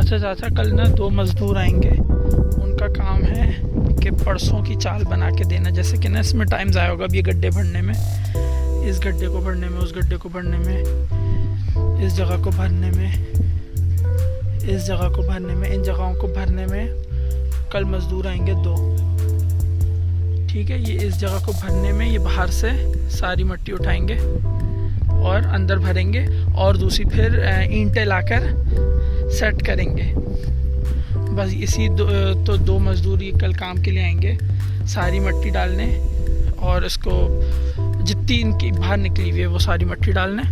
अच्छा चाचा, कल ना 2 मज़दूर आएंगे। उनका काम है कि परसों की चाल बना के देना। जैसे कि ना इसमें टाइम ज़ाया होगा अब ये गड्ढे भरने में, इस गड्ढे को भरने में, उस गड्ढे को भरने में, इस जगह को भरने में, इस जगह को भरने में, इन जगहों को भरने में कल मज़दूर आएंगे 2। ठीक है, ये इस जगह को भरने में ये बाहर से सारी मिट्टी उठाएंगे और अंदर भरेंगे और दूसरी फिर ईंटें लाकर सेट करेंगे। बस इसी तो 2 मज़दूर ये कल काम के लिए आएंगे, सारी मिट्टी डालने और इसको जितनी इनकी बाहर निकली हुई है वो सारी मिट्टी डालने।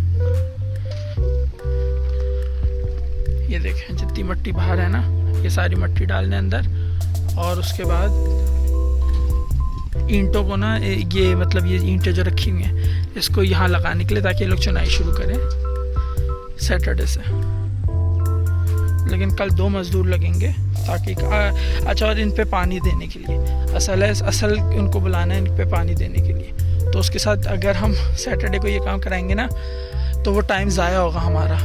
ये देखें जितनी मिट्टी बाहर है ना, ये सारी मिट्टी डालने अंदर। और उसके बाद ईंटों को ना, ये मतलब ये ईंटें जो रखी हुई हैं इसको यहाँ लगाने के लिए, ताकि ये लोग चुनाई शुरू करें सैटरडे से। लेकिन कल 2 मज़दूर लगेंगे ताकि अच्छा, और इन पे पानी देने के लिए असल उनको बुलाना है इन पे पानी देने के लिए। तो उसके साथ अगर हम सैटरडे को ये काम कराएंगे ना तो वो टाइम ज़ाया होगा हमारा।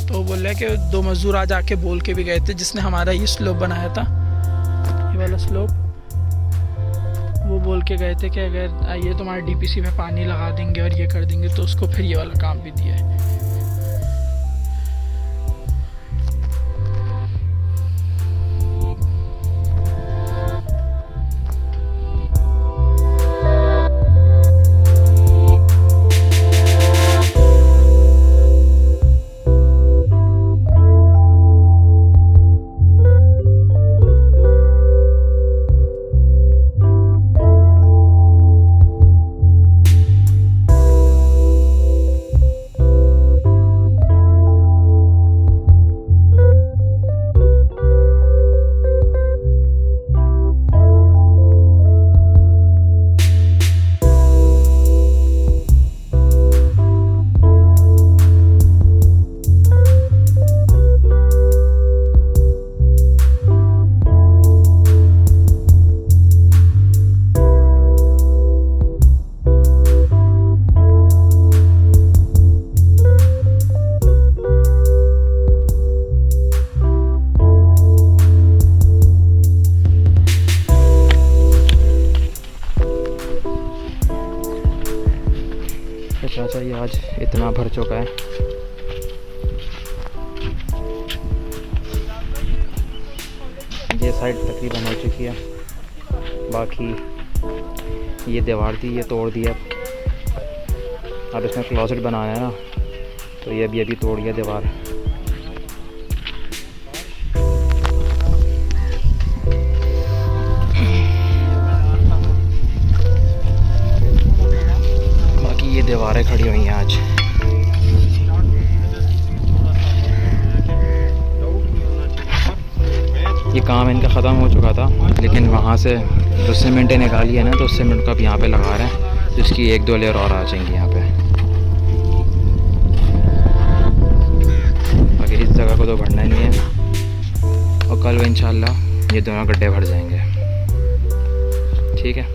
तो बोल रहे हैं कि 2 मज़दूर आज आके बोल के भी गए थे, जिसने हमारा ये स्लोप बनाया था, ये वाला स्लोप, वो बोल के गए थे कि अगर ये तुम्हारे डीपीसी में पानी लगा देंगे और ये कर देंगे तो उसको फिर ये वाला काम भी दिया है। चाचा ये आज इतना भर चुका है। ये साइड तकरीबन हो चुकी है, बाकी ये दीवार थी ये तोड़ दिया। अब इसमें क्लोसेट बनाना है ना, तो ये अभी तोड़ दिया दीवार। दीवारें खड़ी हुई हैं आज। ये काम इनका ख़त्म हो चुका था, लेकिन वहाँ से जो सीमेंटें निकाली है ना, तो उस सीमेंट को अब यहाँ पे लगा रहे हैं, तो इसकी 1-2 लेयर और आ जाएंगी यहाँ पे। बाकी इस जगह को तो भरना ही नहीं है, और कल इंशाल्लाह ये दोनों गड्ढे भर जाएंगे। ठीक है।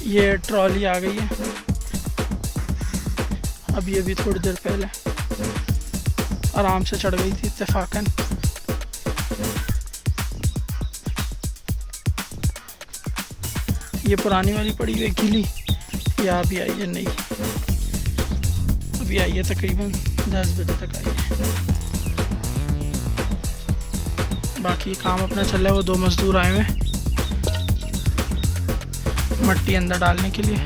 ये ट्रॉली आ गई है अभी थोड़ी देर पहले, आराम से चढ़ गई थी इत्तेफाकन। ये पुरानी वाली पड़ी हुई गीली, या अभी आई है नई, अभी आई है तकरीबन 10 बजे तक आई है। बाकी काम अपना चल रहा है। वो 2 मज़दूर आए हुए हैं मिट्टी अंदर डालने के लिए।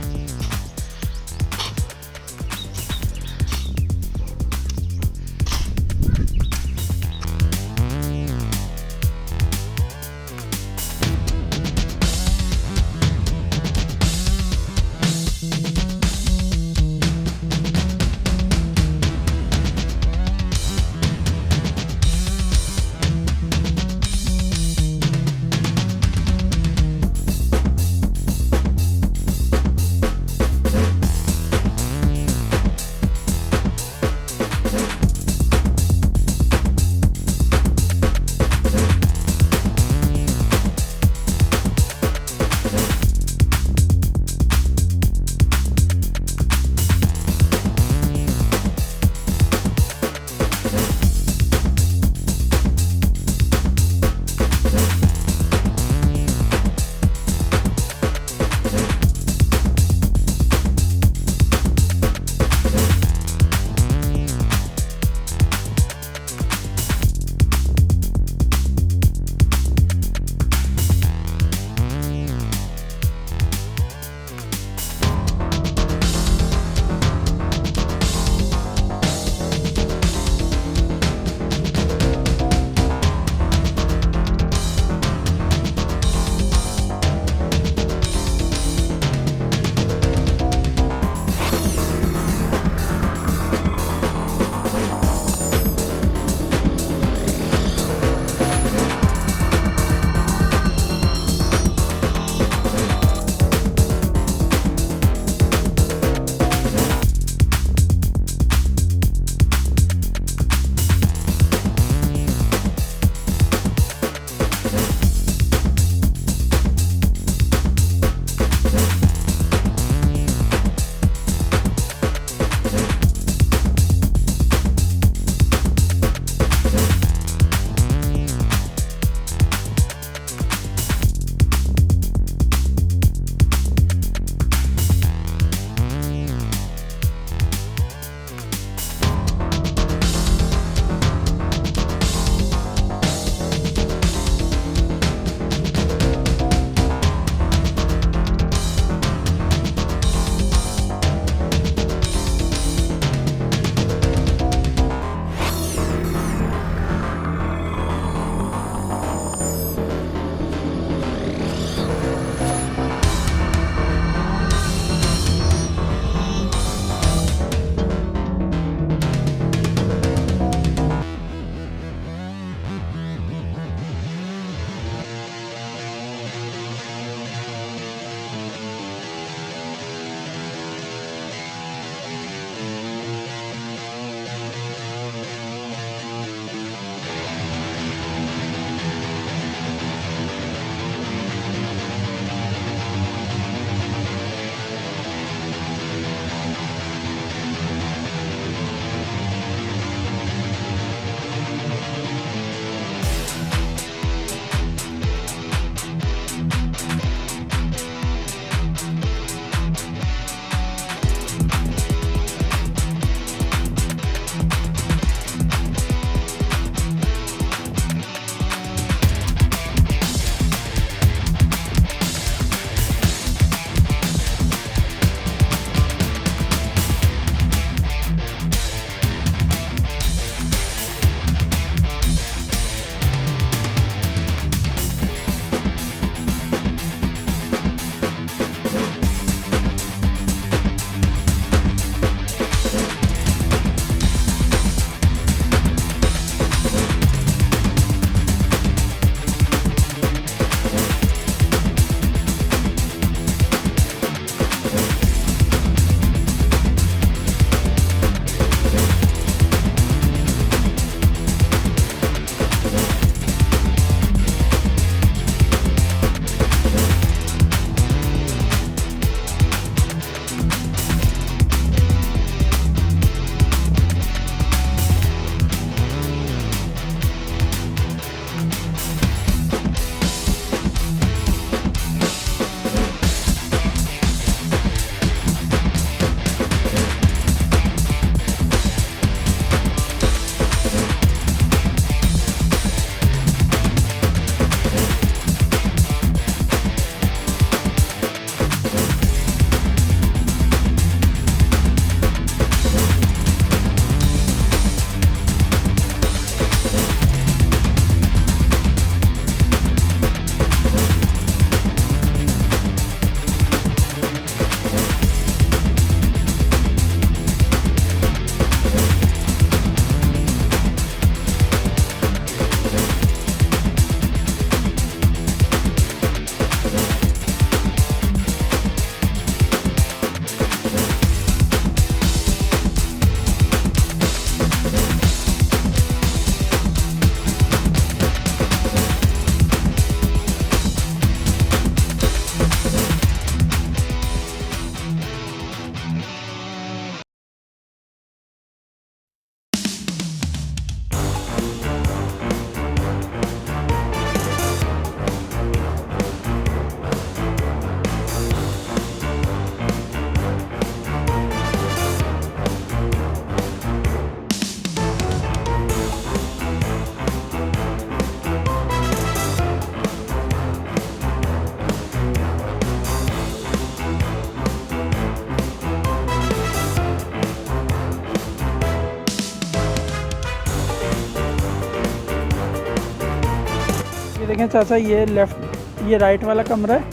देखें चाचा, ये लेफ़्ट, ये राइट वाला कमरा है,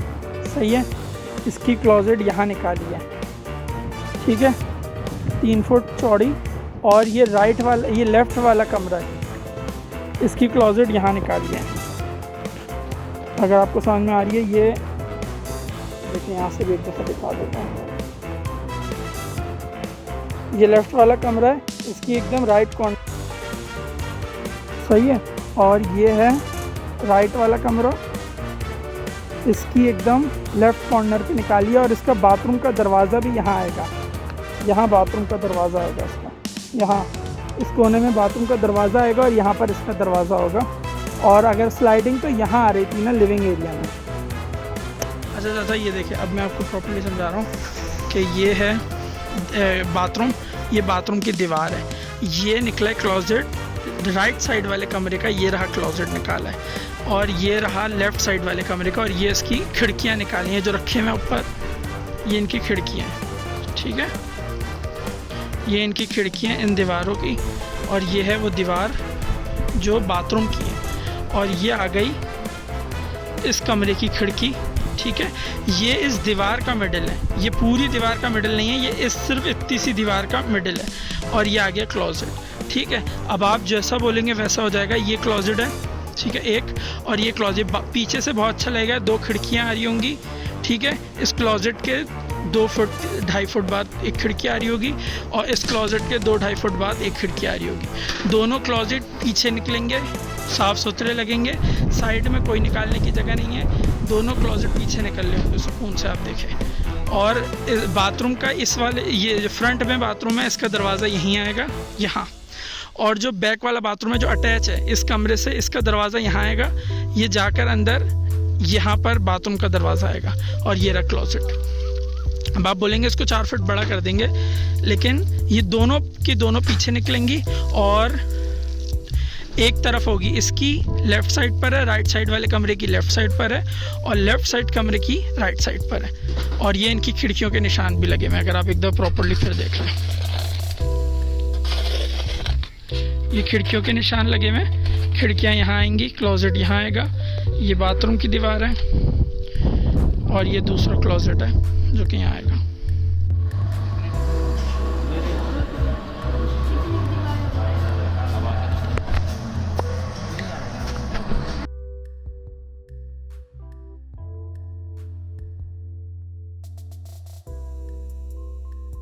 सही है। इसकी क्लोजेट यहाँ निकाली है, ठीक है, 3 फुट चौड़ी। और ये राइट वाला, ये लेफ़्ट वाला कमरा है, इसकी क्लोजेट यहाँ निकाली है। अगर आपको समझ में आ रही है, ये देखिए यहाँ से भी एक दफ़ा दिखा देता हूँ। ये लेफ़्ट वाला कमरा है, इसकी एकदम राइट कॉर्नर, सही है। और ये है राइट वाला कमरा, इसकी एकदम लेफ़्ट कॉर्नर पे निकालिए। और इसका बाथरूम का दरवाज़ा भी यहाँ आएगा, यहाँ बाथरूम का दरवाज़ा आएगा इसका, यहाँ इस कोने में बाथरूम का दरवाज़ा आएगा और यहाँ पर इसका दरवाज़ा होगा। और अगर स्लाइडिंग तो यहाँ आ रही थी ना लिविंग एरिया में। अच्छा चाचा, ये देखिए, अब मैं आपको प्रॉपर्ली समझा रहा हूँ कि ये है बाथरूम, ये बाथरूम की दीवार है, ये निकला है क्लोजेट राइट साइड वाले कमरे का, ये रहा क्लोजेट निकाला है। और ये रहा लेफ़्ट साइड वाले कमरे का, और ये इसकी खिड़कियाँ निकाली हैं जो रखे हुए ऊपर, ये इनकी खिड़कियाँ हैं, ठीक है, ये इनकी खिड़कियाँ इन दीवारों की। और ये है वो दीवार जो बाथरूम की है, और ये आ गई इस कमरे की खिड़की, ठीक है। ये इस दीवार का मिडल है, ये पूरी दीवार का मिडल नहीं है, ये इस सिर्फ इतनी सी दीवार का मिडल है। और ये आ गया क्लोजेट, ठीक है। अब आप जैसा बोलेंगे वैसा हो जाएगा। ये क्लोजेट है, ठीक है, एक, और ये क्लोजेट पीछे से बहुत अच्छा लगेगा, 2 खिड़कियाँ आ रही होंगी, ठीक है। इस क्लोजेट के 2 फुट 2.5 फुट बाद एक खिड़की आ रही होगी, और इस क्लोजेट के 2-2.5 फुट बाद एक खिड़की आ रही होगी। दोनों क्लोजेट पीछे निकलेंगे, साफ़ सुथरे लगेंगे, साइड में कोई निकालने की जगह नहीं है, दोनों क्लोजेट पीछे निकल रहे होंगे, सुकून से आप देखें। और बाथरूम का इस वाले, ये जो फ्रंट में बाथरूम है, इसका दरवाज़ा यहीं आएगा, यहाँ। और जो बैक वाला बाथरूम है जो अटैच है इस कमरे से, इसका दरवाज़ा यहाँ आएगा, ये जाकर अंदर यहाँ पर बाथरूम का दरवाज़ा आएगा। और ये रहा क्लोजेट। अब आप बोलेंगे इसको 4 फुट बड़ा कर देंगे, लेकिन ये दोनों की दोनों पीछे निकलेंगी, और एक तरफ होगी इसकी लेफ़्ट साइड पर है, राइट साइड वाले कमरे की लेफ़्ट साइड पर है, और लेफ़्ट साइड कमरे की राइट साइड पर है। और ये इनकी खिड़कियों के निशान भी लगे हुए, अगर आप एकदम प्रॉपर्ली फिर देख लें, ये खिड़कियों के निशान लगे हुए, खिड़कियाँ यहाँ आएंगी, क्लोजेट यहाँ आएगा, ये बाथरूम की दीवार है, और ये दूसरा क्लोजेट है जो कि यहाँ आएगा।